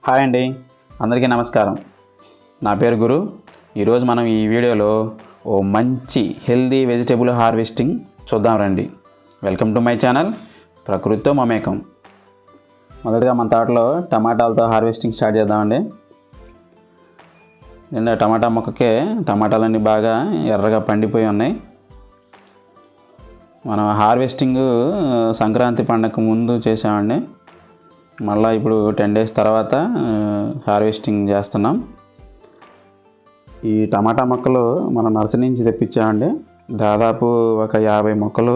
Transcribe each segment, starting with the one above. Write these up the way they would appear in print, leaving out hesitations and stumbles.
Hi అండి, అందరికీ నమస్కారం. నా పేరు గురు. ఈరోజు మనం ఈ వీడియోలో ఓ మంచి హెల్దీ వెజిటేబుల్ హార్వెస్టింగ్ చూద్దాం రండి. వెల్కమ్ టు మై ఛానల్ ప్రకృతితో మమేకం. మొదటగా మన తోటలో టమాటాలతో హార్వెస్టింగ్ స్టార్ట్ చేద్దామండి. నిన్న టమాటా మొక్కకే టమాటాలన్నీ బాగా ఎర్రగా పండిపోయి ఉన్నాయి. మనం హార్వెస్టింగ్ సంక్రాంతి పండగకు ముందు చేసామండి. మళ్ళీ ఇప్పుడు 10 days తర్వాత హార్వెస్టింగ్ చేస్తున్నాం. ఈ టమాటా మొక్కలు మనం నర్సరీ నుంచి తెప్పించామండి. దాదాపు ఒక 50 మొక్కలు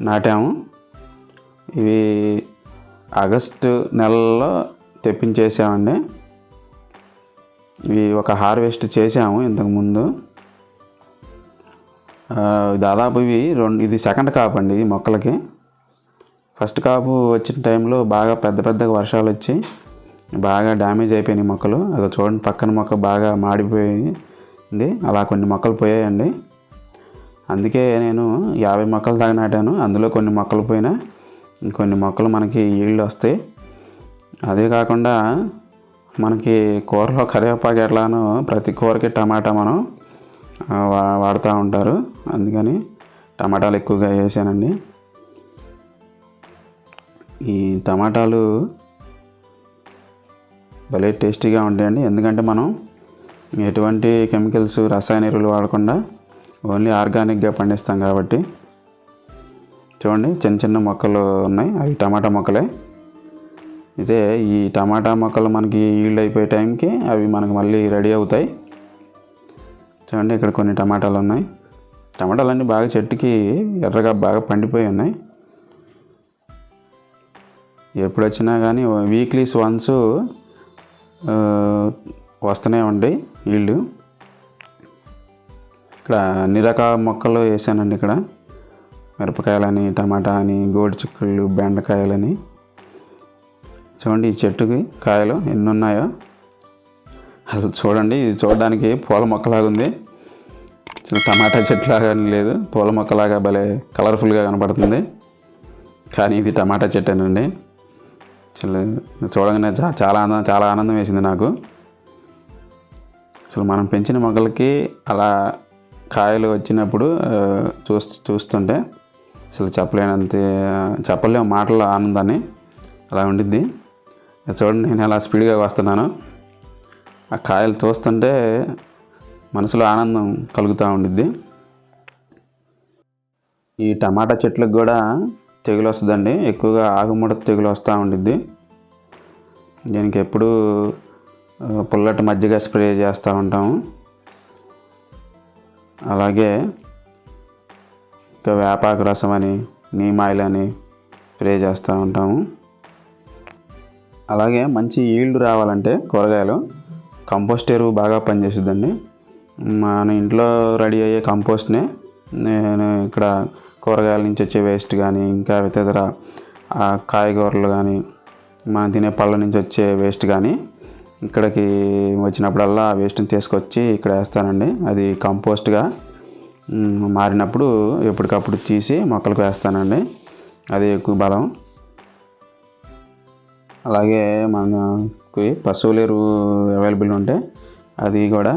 నాటాము. ఇవి ఆగస్టు నెలలో తెప్పించేసామండి. ఇవి ఒక హార్వెస్ట్ చేసాము ఇంతకుముందు. దాదాపు ఇది సెకండ్ కాపు అండి ఈ మొక్కలకి. ఫస్ట్ కాపు వచ్చిన టైంలో బాగా పెద్దగా వర్షాలు వచ్చి బాగా డ్యామేజ్ అయిపోయినాయి మొక్కలు. అది చూడండి, పక్కన మొక్క బాగా మాడిపోయింది. అలా కొన్ని మొక్కలు పోయాయండి. అందుకే నేను 50 మొక్కలు దాకా నాటాను. అందులో కొన్ని మొక్కలు పోయినా ఇంకొన్ని మొక్కలు మనకి ఈల్డ్ వస్తాయి. అదే కాకుండా మనకి కూరలో కరివేపాకు ఎట్లానో ప్రతి కూరకి టమాటా మనం వాడుతూ ఉంటారు. అందుకని టమాటాలు ఎక్కువగా వేసానండి. ఈ టమాటాలు భలే టేస్టీగా ఉంటాయండి. ఎందుకంటే మనం ఎటువంటి కెమికల్స్, రసాయన ఎరువులు వాడకుండా ఓన్లీ ఆర్గానిక్గా పండిస్తాం కాబట్టి. చూడండి, చిన్న మొక్కలు ఉన్నాయి, అవి టమాటా మొక్కలే. అయితే ఈ టమాటా మొక్కలు మనకి ఈల్డ్ అయిపోయే టైంకి అవి మనకు మళ్ళీ రెడీ అవుతాయి. చూడండి, ఇక్కడ కొన్ని టమాటాలు ఉన్నాయి. టమాటాలన్నీ బాగా చెట్టుకి ఎర్రగా బాగా పండిపోయి ఉన్నాయి. ఎప్పుడు వచ్చినా కానీ వీక్లీస్ వన్స్ వస్తూనే ఉంటాయి వీళ్ళు. ఇక్కడ అన్ని రకాల మొక్కలు వేసానండి. ఇక్కడ మిరపకాయలని, టమాటా అని, గోడి చిక్కుళ్ళు, బెండకాయలని. చూడండి, ఈ చెట్టుకి కాయలు ఎన్ని ఉన్నాయో అసలు చూడండి. ఇది చూడడానికి పూల మొక్కలాగా ఉంది. టమాటా చెట్టులాగా లేదు, పూల మొక్కలాగా భలే కలర్ఫుల్గా కనపడుతుంది. కానీ ఇది టమాటా చెట్టేనండి. చూడగానే చాలా ఆనందం వేసింది నాకు. అసలు మనం పెంచిన మొక్కలకి అలా కాయలు వచ్చినప్పుడు చూస్తుంటే అసలు చెప్పలేము మాటల ఆనందాన్ని. అలా ఉండిద్ది. చూడండి, నేను ఎలా స్పీడ్గా వస్తున్నాను. ఆ కాయలు చూస్తుంటే మనసులో ఆనందం కలుగుతూ ఉండిద్ది. ఈ టమాటా చెట్లకు కూడా తెగులు వస్తుందండి. ఎక్కువగా ఆకుముడత తెగులు వస్తూ ఉండిద్ది. దీనికి ఎప్పుడు పుల్లటి మజ్జిగ స్ప్రే చేస్తూ ఉంటాము. అలాగే ఇంకా వేపాకు రసం అని, నీమ్ ఆయిల్ అని స్ప్రే చేస్తూ ఉంటాము. అలాగే మంచి ఈల్డ్ రావాలంటే కూరగాయలు కంపోస్ట్ ఎరువు బాగా పనిచేస్తుందండి. మన ఇంట్లో రెడీ అయ్యే కంపోస్ట్నే నేను ఇక్కడ కూరగాయల నుంచి వచ్చే వేస్ట్ కానీ, ఇంకా ఇతర కాయగూరలు కానీ, మనం తినే పళ్ళ నుంచి వచ్చే వేస్ట్ కానీ ఇక్కడికి వచ్చినప్పుడల్లా ఆ వేస్ట్ని తీసుకొచ్చి ఇక్కడ వేస్తానండి. అది కంపోస్ట్గా మారినప్పుడు ఎప్పటికప్పుడు తీసి మొక్కలకు వేస్తానండి. అది ఎక్కువ బలం. అలాగే మనకి పశువుల ఎరువు అవైలబుల్ ఉంటే అది కూడా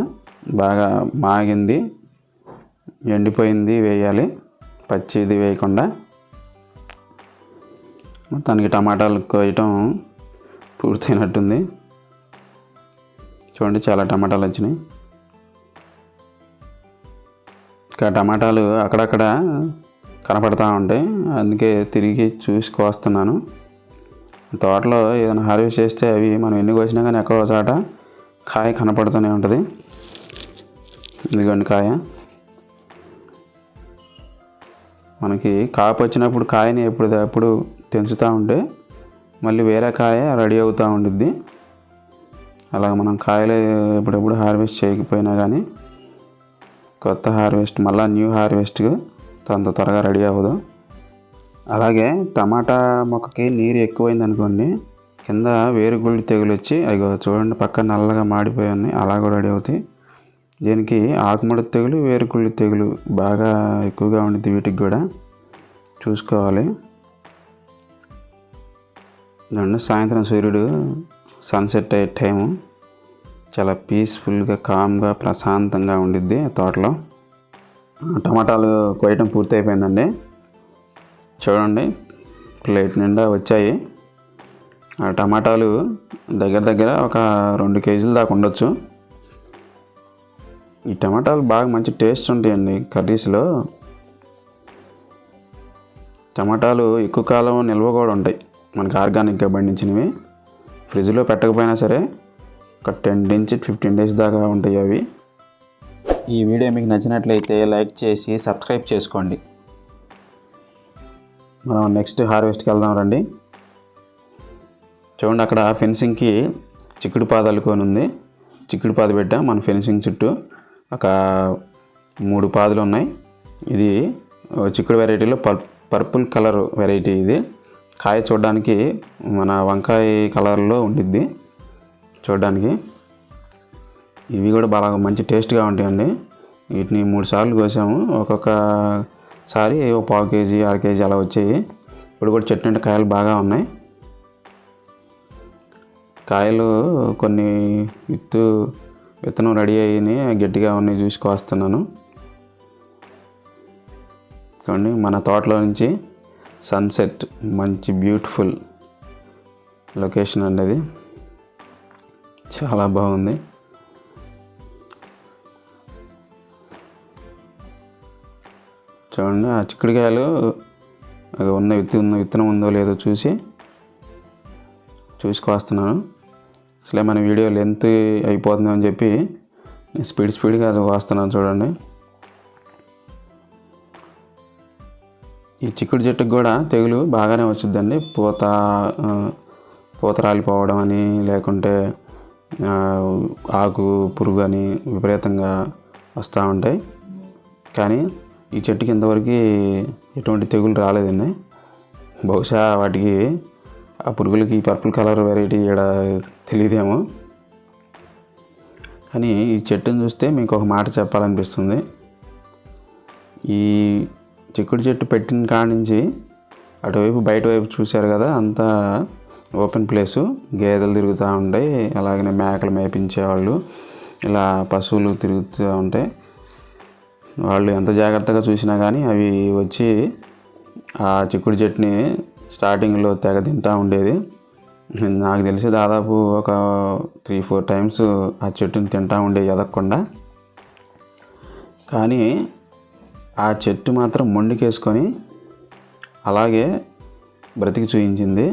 బాగా మాగింది, ఎండిపోయింది వేయాలి, పచ్చిది వేయకుండా. మొత్తానికి టమాటాలు కోయటం పూర్తయినట్టుంది. చూడండి, చాలా టమాటాలు వచ్చినాయి. ఇంకా టమాటాలు అక్కడక్కడ కనపడతా ఉంటాయి. అందుకే తిరిగి చూసి కోస్తున్నాను. తోటలో ఏదైనా హార్వెస్ట్ చేస్తే అవి మనం ఎన్ని కోసినా కానీ ఎక్కడో చోట కాయ కనపడుతూనే ఉంటుంది. ఇదిగోండి కాయ. మనకి కాపు వచ్చినప్పుడు కాయని ఎప్పుడు తెంచుతూ ఉంటే మళ్ళీ వేరే కాయ రెడీ అవుతూ ఉండిద్ది. అలా మనం కాయలు ఎప్పుడెప్పుడు హార్వెస్ట్ చేయకపోయినా కానీ కొత్త హార్వెస్ట్ మళ్ళీ న్యూ హార్వెస్ట్ అంత త్వరగా రెడీ అవ్వదు. అలాగే టమాటా మొక్కకి నీరు ఎక్కువైంది అనుకోండి, కింద వేరుగుళ్ళు తెగులు వచ్చి అవి చూడండి పక్కన నల్లగా మాడిపోయి ఉన్నాయి, అలా కూడా రెడీ అవుతాయి. దీనికి ఆకుముడత తెగులు, వేరుకుళ్ళు తెగులు బాగా ఎక్కువగా ఉండిద్ది. వీటికి కూడా చూసుకోవాలి. సాయంత్రం సూర్యుడు సన్సెట్ అయ్యే టైము చాలా పీస్ఫుల్గా కామ్గా ప్రశాంతంగా ఉండిద్ది తోటలో. టమాటాలు కోయటం పూర్తి అయిపోయిందండి. చూడండి ప్లేట్ నిండా వచ్చాయి. ఆ టమాటాలు దగ్గర దగ్గర ఒక 2 కేజీల దాకా ఉండొచ్చు. ఈ టమాటాలు బాగా మంచి టేస్ట్ ఉంటాయండి కర్రీస్లో. టమాటాలు ఎక్కువ కాలం నిల్వ కూడా ఉంటాయి, మనకి ఆర్గానిక్గా పండించినవి. ఫ్రిడ్జ్లో పెట్టకపోయినా సరే ఒక 10 నుంచి 15 డేస్ దాకా ఉంటాయి అవి. ఈ వీడియో మీకు నచ్చినట్లయితే లైక్ చేసి సబ్స్క్రైబ్ చేసుకోండి. మనం నెక్స్ట్ హార్వెస్ట్కి వెళ్దాం రండి. చూడండి అక్కడ ఫెన్సింగ్కి చిక్కుడు పాదు అల్లుకొని ఉంది. చిక్కుడు పాదు పెట్టాం మన ఫెన్సింగ్ చుట్టూ. ఒక 3 పాదులు ఉన్నాయి. ఇది చిక్కుడు వెరైటీలో పర్పుల్ కలర్ వెరైటీ. ఇది కాయ చూడడానికి మన వంకాయ కలర్లో ఉండిద్ది చూడడానికి. ఇవి కూడా బాగా మంచి టేస్ట్గా ఉంటాయండి. వీటిని 3 సార్లు కోసాము. ఒక్కొక్కసారి 1/4 కేజీ 1/2 కేజీ అలా వచ్చాయి. ఇప్పుడు కూడా చెట్టు నిండా కాయలు బాగా ఉన్నాయి. కాయలు కొన్ని విత్తనం రెడీ అయినాయి, గట్టిగా ఉన్నాయి, చూసి కోస్తున్నాను. చూడండి మన తోటలో నుంచి సన్సెట్, మంచి బ్యూటిఫుల్ లొకేషన్ అండి. అది చాలా బాగుంది. చూడండి ఆ చిక్కుడుకాయలు విత్తనం ఉందో లేదో చూసి కోస్తున్నాను. అసలే మన వీడియో లెంత్ అయిపోతుంది అని చెప్పి స్పీడ్గా కోస్తున్నాను. చూడండి ఈ చిక్కుడు చెట్టుకు కూడా తెగులు బాగానే వచ్చిందండి. పూత రాలిపోవడం అని, లేకుంటే ఆకు పురుగు అని విపరీతంగా వస్తూ ఉంటాయి. కానీ ఈ చెట్టుకి ఇంతవరకు ఎటువంటి తెగులు రాలేదండి. బహుశా వాటికి ఆ పురుగులకి పర్పుల్ కలర్ వెరైటీ ఇక్కడ తెలియదేమో. కానీ ఈ చెట్టుని చూస్తే మీకు ఒక మాట చెప్పాలనిపిస్తుంది. ఈ చిక్కుడు చెట్టు పెట్టిన కాడి నుంచి అటువైపు బయట వైపు చూశారు కదా, అంతా ఓపెన్ ప్లేసు, గేదెలు తిరుగుతూ ఉంటాయి, అలాగనే మేకలు మేపించేవాళ్ళు, ఇలా పశువులు తిరుగుతూ ఉంటాయి. వాళ్ళు ఎంత జాగ్రత్తగా చూసినా కానీ అవి వచ్చి ఆ చిక్కుడు చెట్టుని స్టార్టింగ్లో తెగ తింటూ ఉండేది. నాకు తెలిసి దాదాపు ఒక 3-4 టైమ్స్ ఆ చెట్టుని తింటూ ఉండేది ఎదగకుండా. కానీ ఆ చెట్టు మాత్రం మొండికేసుకొని అలాగే బ్రతికి చూయించింది.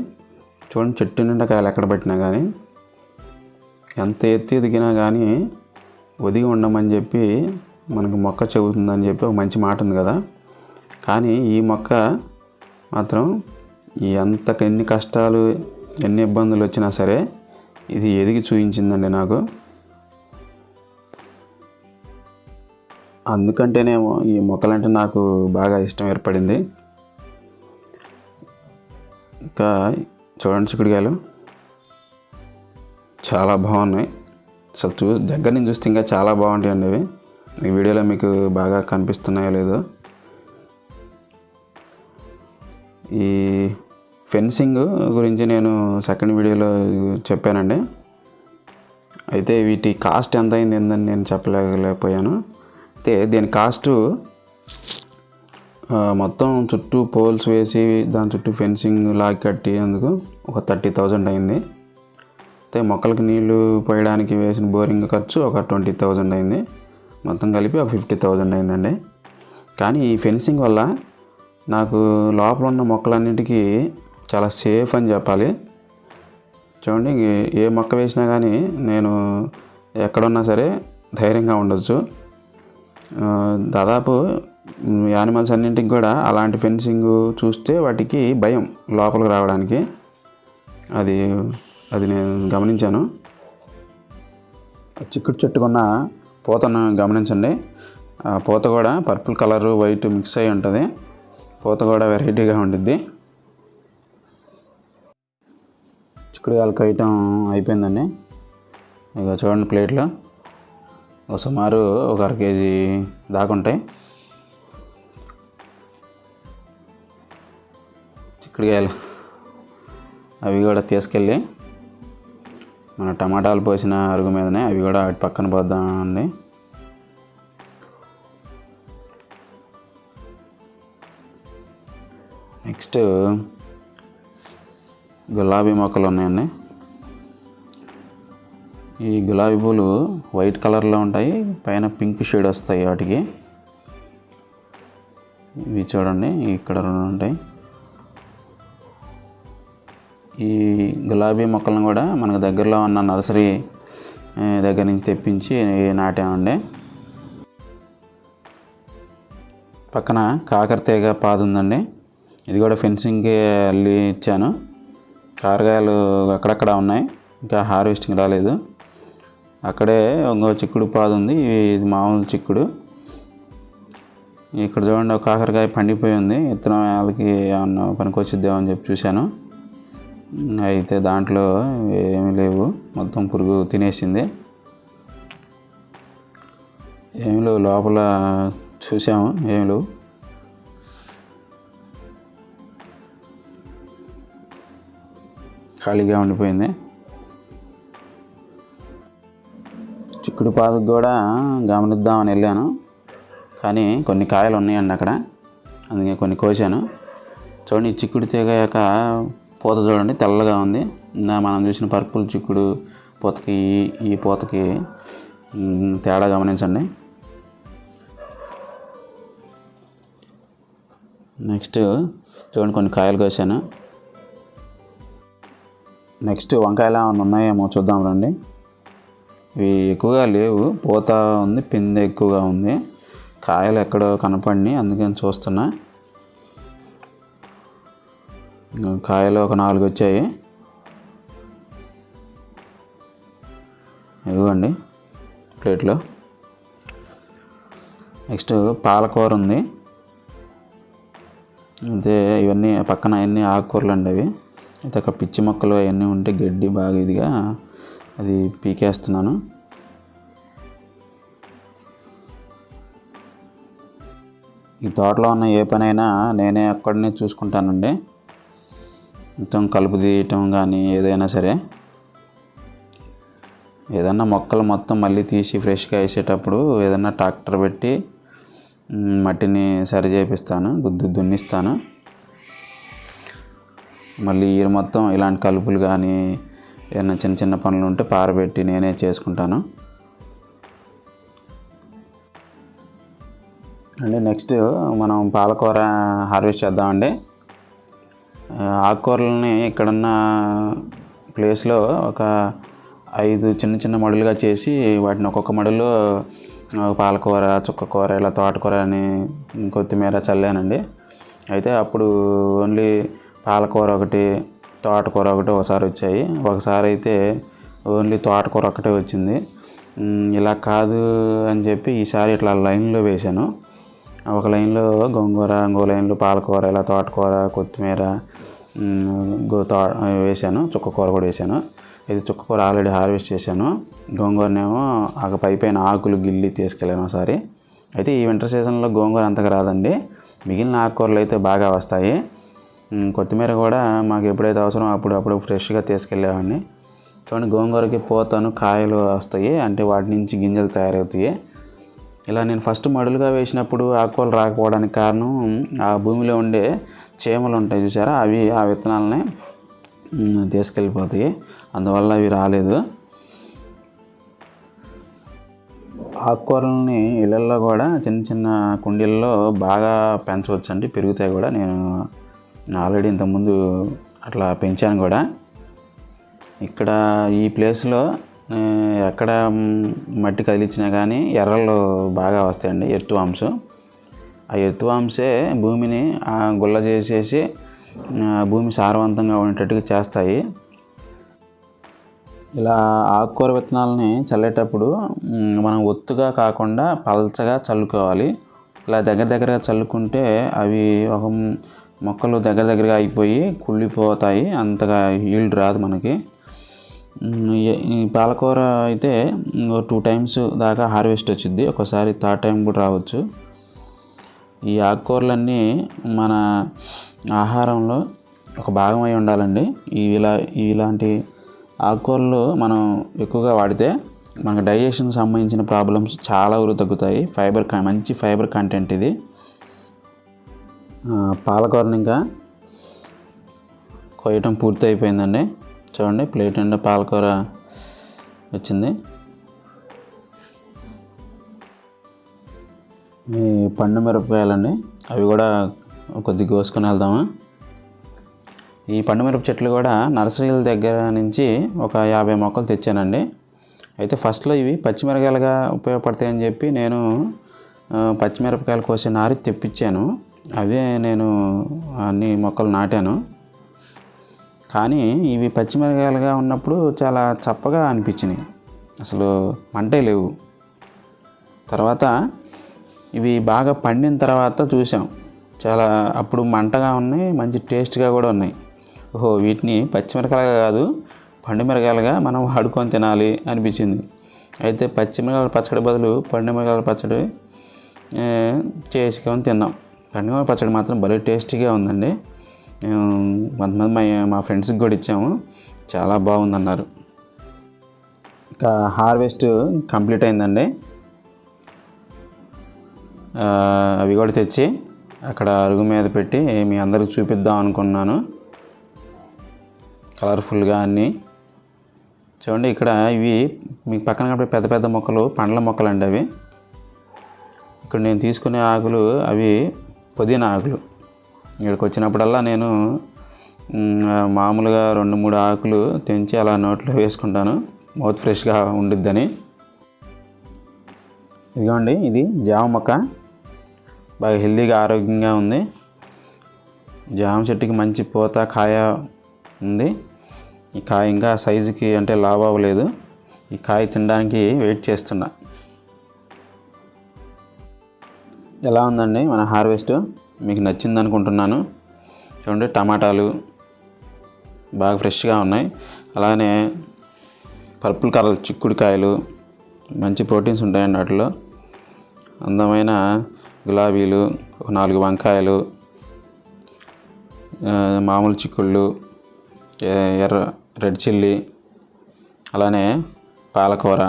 చూడండి చెట్టు నిండా కాయలు ఎక్కడ పెట్టినా కానీ, ఎంత ఎత్తి ఎదిగినా కానీ ఒదిగి ఉండమని చెప్పి మనకు మొక్క చెబుతుందని చెప్పి ఒక మంచి మాట ఉంది కదా. కానీ ఈ మొక్క మాత్రం ఎన్ని కష్టాలు ఎన్ని ఇబ్బందులు వచ్చినా సరే ఇది ఎదిగి చూయించిందండి నాకు. అందుకంటేనేమో ఈ మొక్కలంటే నాకు బాగా ఇష్టం ఏర్పడింది. ఇంకా చూడండి చిక్కుడుకాయలు చాలా బాగున్నాయి. అసలు దగ్గర నుంచి చూస్తే ఇంకా చాలా బాగుంటాయండి అవి. ఈ వీడియోలో మీకు బాగా కనిపిస్తున్నాయో లేదో. ఈ ఫెన్సింగ్ గురించి నేను సెకండ్ వీడియోలో చెప్పానండి. అయితే వీటి కాస్ట్ ఎంత అయింది ఏందని నేను చెప్పలేకపోయాను. అయితే దీని కాస్ట్ మొత్తం చుట్టూ పోల్స్ వేసి దాని చుట్టూ ఫెన్సింగ్ లాగి కట్టి అందుకు ఒక 30,000 అయింది. అయితే మొక్కలకి నీళ్లు పోయడానికి వేసిన బోరింగ్ ఖర్చు ఒక 20,000 అయింది. మొత్తం కలిపి ఒక 50,000 అయిందండి. కానీ ఈ ఫెన్సింగ్ వల్ల నాకు లోపల ఉన్న మొక్కలన్నింటికీ చాలా సేఫ్ అని చెప్పాలి. చూడండి ఏ మొక్క వేసినా కానీ నేను ఎక్కడున్నా సరే ధైర్యంగా ఉండొచ్చు. దాదాపు యానిమల్స్ అన్నింటికి కూడా అలాంటి ఫెన్సింగ్ చూస్తే వాటికి భయం లోపలికి రావడానికి. అది నేను గమనించాను. చిక్కుడు చెట్టుకున్న పూతను గమనించండి. పూత కూడా పర్పుల్ కలరు వైట్ మిక్స్ అయి ఉంటుంది. పూత కూడా వెరైటీగా ఉండిద్ది. చిక్కుడుకాయలు కోయటం అయిపోయిందండి. ఇక చూడండి ప్లేట్లో సుమారు ఒక 1/2 కేజీ దాకా ఉంటాయి చిక్కుడుకాయలు. అవి కూడా తీసుకెళ్ళి మన టమాటాలు పోసిన అరుగు మీదనే అవి కూడా అటు పక్కన పోద్దామండి. నెక్స్ట్ గులాబీ మొక్కలు ఉన్నాయండి. ఈ గులాబీ పూలు వైట్ కలర్లో ఉంటాయి, పైన పింక్ షేడ్ వస్తాయి వాటికి. ఇవి చూడండి ఇక్కడ 2 ఉంటాయి. ఈ గులాబీ మొక్కలను కూడా మనకు దగ్గరలో ఉన్న నర్సరీ దగ్గర నుంచి తెప్పించి నాటామండి. పక్కన కాకరతీగ పాదు ఉందండి. ఇది కూడా ఫెన్సింగ్కి అల్లి ఇచ్చాను. కాకరకాయలు అక్కడక్కడ ఉన్నాయి, ఇంకా హార్వెస్టింగ్ రాలేదు. అక్కడే ఇంకో చిక్కుడు పాదు ఉంది, ఇది మామూలు చిక్కుడు. ఇక్కడ చూడండి ఒక కాకరకాయ పండిపోయి ఉంది. విత్తనం వాళ్ళకి ఏమన్నా పనికొచ్చిద్దామని అని చెప్పి చూశాను. అయితే దాంట్లో ఏమీ లేవు, మొత్తం పురుగు తినేసింది. ఏమి లేవు, లోపల చూసాము ఏమి లేవు. ఖాళీగా ఉండిపోయింది. చిక్కుడు పాదుకు కూడా గమనిద్దామని వెళ్ళాను, కానీ కొన్ని కాయలు ఉన్నాయండి అక్కడ, అందుకే కొన్ని కోసాను. చూడండి ఈ చిక్కుడు తీగ యొక్క పూత చూడండి తెల్లగా ఉంది. మనం చూసిన పర్పుల్ చిక్కుడు పూతకి ఈ పూతకి తేడా గమనించండి. నెక్స్ట్ చూడండి కొన్ని కాయలు కోసాను. నెక్స్ట్ వంకాయలు ఏమైనా ఉన్నాయేమో చూద్దాం రండి. ఇవి ఎక్కువగా లేవు, పూత ఉంది, పిందె ఎక్కువగా ఉంది. కాయలు ఎక్కడో కనపడి అందుకని చూస్తున్నా. కాయలు ఒక 4 వచ్చాయి. ఇవ్వండి ప్లేట్లో. నెక్స్ట్ పాలకూర ఉంది. అయితే ఇవన్నీ పక్కన అన్నీ ఆకుకూరలు అండి అవి. అయితే ఒక పిచ్చి మొక్కలు అవన్నీ ఉంటే గడ్డి బాగా ఇదిగా అది పీకేస్తున్నాను. ఈ తోటలో ఉన్న ఏ పనైనా నేనే అక్కడనే చూసుకుంటానండి. మొత్తం కలుపు తీయటం కానీ ఏదైనా సరే, ఏదన్నా మొక్కలు మొత్తం మళ్ళీ తీసి ఫ్రెష్గా వేసేటప్పుడు ఏదన్నా ట్రాక్టర్ పెట్టి మట్టిని సరి చేపిస్తాను, దున్నిస్తాను. మళ్ళీ ఈ మొత్తం ఇలాంటి కలుపులు కానీ ఏదైనా చిన్న చిన్న పనులు ఉంటే పారబెట్టి నేనే చేసుకుంటాను అండి. నెక్స్ట్ మనం పాలకూర హార్వెస్ట్ చేద్దామండి. ఆకుకూరలని ఇక్కడున్న ప్లేస్లో ఒక 5 చిన్న చిన్న మడులుగా చేసి వాటిని ఒక్కొక్క మడులో పాలకూర, చుక్కకూర, ఇలా తోటకూర అని కొత్తిమీర చల్లానండి. అయితే అప్పుడు ఓన్లీ పాలకూర ఒకటి, తోటకూర ఒకటి ఒకసారి వచ్చాయి. ఒకసారి అయితే ఓన్లీ తోటకూర ఒకటే వచ్చింది. ఇలా కాదు అని చెప్పి ఈసారి ఇట్లా లైన్లో వేశాను. ఒక లైన్లో గోంగూర, ఇంకో లైన్లో పాలకూర, ఇలా తోటకూర, కొత్తిమీర వేశాను. చుక్కకూర కూడా వేశాను. ఇది చుక్కకూర ఆల్రెడీ హార్వెస్ట్ చేశాను. గోంగూరనేమో పైన ఆకులు గిల్లి తీసుకెళ్ళాను ఒకసారి. అయితే ఈ వింటర్ సీజన్లో గోంగూర అంతగా రాదండి, మిగిలిన ఆకుకూరలు అయితే బాగా వస్తాయి. కొత్తిమీర కూడా మాకు ఎప్పుడైతే అవసరం అప్పుడు ఫ్రెష్గా తీసుకెళ్ళేవాడిని. చూడండి గోంగూరకి పూతను కాయలు వస్తాయి, అంటే వాటి నుంచి గింజలు తయారవుతాయి. ఇలా నేను ఫస్ట్ మడులుగా వేసినప్పుడు ఆకుకూరలు రాకపోవడానికి కారణం ఆ భూమిలో ఉండే చీమలు ఉంటాయి చూసారా, అవి ఆ విత్తనాలని తీసుకెళ్ళిపోతాయి, అందువల్ల అవి రాలేదు. ఆకుకూరలని ఇళ్ళల్లో కూడా చిన్న చిన్న కుండీల్లో బాగా పెంచవచ్చు అండి, పెరుగుతాయి కూడా. నేను ఆల్రెడీ ఇంతకుముందు అట్లా పెంచాను కూడా. ఇక్కడ ఈ ప్లేస్లో ఎక్కడ మట్టి కదిలించినా కానీ ఎర్రలు బాగా వస్తాయండి, ఎర్త్వామ్స్. ఆ ఎర్త్వామ్సే భూమిని గుల్ల చేసేసి భూమి సారవంతంగా ఉండేటట్టుగా చేస్తాయి. ఇలా ఆకుకూర విత్తనాలని చల్లేటప్పుడు మనం ఒత్తుగా కాకుండా పల్చగా చల్లుకోవాలి. ఇలా దగ్గరగా చల్లుకుంటే అవి ఒక మొక్కలు దగ్గరగా అయిపోయి కుళ్ళిపోతాయి, అంతగా ఈల్డ్ రాదు మనకి. ఈ పాలకూర అయితే 2 టైమ్స్ దాకా హార్వెస్ట్ వచ్చింది, ఒకసారి 3rd టైం కూడా రావచ్చు. ఈ ఆకుకూరలన్నీ మన ఆహారంలో ఒక భాగమై ఉండాలండి. ఇలాంటి ఆకుకూరలు మనం ఎక్కువగా వాడితే మనకు డైజెషన్ సంబంధించిన ప్రాబ్లమ్స్ చాలా వరకు తగ్గుతాయి. మంచి ఫైబర్ కంటెంట్ ఇది. పాలకూరని ఇంకా కొయ్యటం పూర్తి అయిపోయిందండి. చూడండి, ప్లేట్ నిండా పాలకూర వచ్చింది. ఈ పండు మిరపకాయలండి, అవి కూడా కొద్దిగా కోసుకొని వెళ్దాము. ఈ పండు మిరప చెట్లు కూడా నర్సరీల దగ్గర నుంచి ఒక 50 మొక్కలు తెచ్చానండి. అయితే ఫస్ట్లో ఇవి పచ్చిమిరకాయలుగా ఉపయోగపడతాయని చెప్పి నేను పచ్చిమిరపకాయలు కోసే నారి తెప్పించాను. అవే నేను అన్ని మొక్కలు నాటాను. కానీ ఇవి పచ్చిమిరకాయలుగా ఉన్నప్పుడు చాలా చప్పగా అనిపించినాయి, అసలు మంటే లేవు. తర్వాత ఇవి బాగా పండిన తర్వాత చూసాం, చాలా అప్పుడు మంటగా ఉన్నాయి, మంచి టేస్ట్గా కూడా ఉన్నాయి. ఓహో, వీటిని పచ్చిమిరకాయలుగా కాదు పండు మిరకాయలుగా మనం వాడుకొని తినాలి అనిపించింది. అయితే పచ్చిమిరకాయల పచ్చడి బదులు పండు మిరకాయల పచ్చడి చేసుకొని తిన్నాం. పండు మిరకాయల పచ్చడి మాత్రం భలే టేస్టీగా ఉందండి. కొంతమంది మా ఫ్రెండ్స్కి కూడా ఇచ్చాము, చాలా బాగుందన్నారు. ఇక హార్వెస్ట్ కంప్లీట్ అయిందండి. అవి కూడా తెచ్చి అక్కడ అరుగు మీద పెట్టి మీ అందరికి చూపిద్దాం అనుకున్నాను, కలర్ఫుల్గా అన్నీ. చూడండి, ఇక్కడ ఇవి మీకు పక్కన కాబట్టి పెద్ద పెద్ద మొక్కలు పండ్ల మొక్కలు అండి. అవి ఇక్కడ నేను తీసుకునే ఆకులు అవి పుదీనా ఆకులు. ఇక్కడికి వచ్చినప్పుడల్లా నేను మామూలుగా 2-3 ఆకులు తెంచి అలా నోట్లో వేసుకుంటాను, మౌత్ ఫ్రెష్గా ఉండిద్దని. ఇదిగోండి, ఇది జామ మొక్క, బాగా హెల్తీగా ఆరోగ్యంగా ఉంది. జామ చెట్టుకి మంచి పూత కాయ ఉంది. ఈ కాయ ఇంకా సైజుకి అంటే లావు అవ్వలేదు. ఈ కాయ తినడానికి వెయిట్ చేస్తున్నా. ఎలా ఉందండి మన హార్వెస్ట్? మీకు నచ్చింది అనుకుంటున్నాను. చూడండి, టమాటాలు బాగా ఫ్రెష్గా ఉన్నాయి. అలానే పర్పుల్ కలర్ చిక్కుడుకాయలు, మంచి ప్రోటీన్స్ ఉంటాయండి వాటిలో. అందమైన గులాబీలు, 4 వంకాయలు, మామూలు చిక్కుళ్ళు, రెడ్ చిల్లీ, అలానే పాలకూర.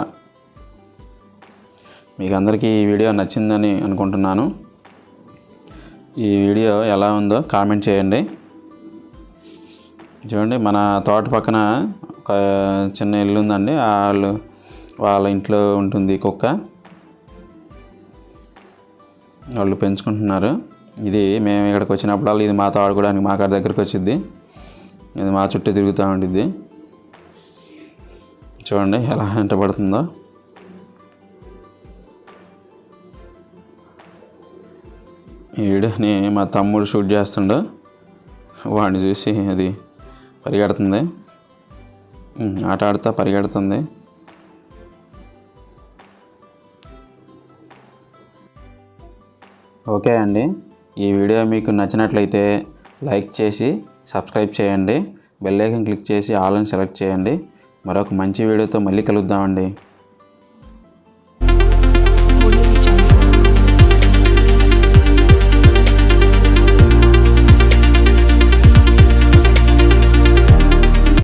మీకు అందరికీ ఈ వీడియో నచ్చిందని అనుకుంటున్నాను. ఈ వీడియో ఎలా ఉందో కామెంట్ చేయండి. చూడండి, మన తోట పక్కన ఒక చిన్న ఇల్లు ఉందండి. వాళ్ళ ఇంట్లో ఉంటుంది కుక్క, వాళ్ళు పెంచుకుంటున్నారు. ఇది మేము ఇక్కడికి వచ్చినప్పుడల్లా ఇది మాతో ఆడుకోవడానికి మా కాడ దగ్గరికి వచ్చింది. ఇది మా చుట్టూ తిరుగుతూ ఉండిద్ది. చూడండి ఎలా వెంట పడుతుందో. ఈ వీడియోని మా తమ్ముడు షూట్ చేస్తుండో, వాడిని చూసి అది పరిగెడుతుంది, ఆట ఆడుతూ పరిగెడుతుంది. ఓకే అండి, ఈ వీడియో మీకు నచ్చినట్లయితే లైక్ చేసి సబ్స్క్రైబ్ చేయండి. బెల్ ఐకాన్ క్లిక్ చేసి ఆల్ అని సెలెక్ట్ చేయండి. మరొక మంచి వీడియోతో మళ్ళీ కలుద్దామండి.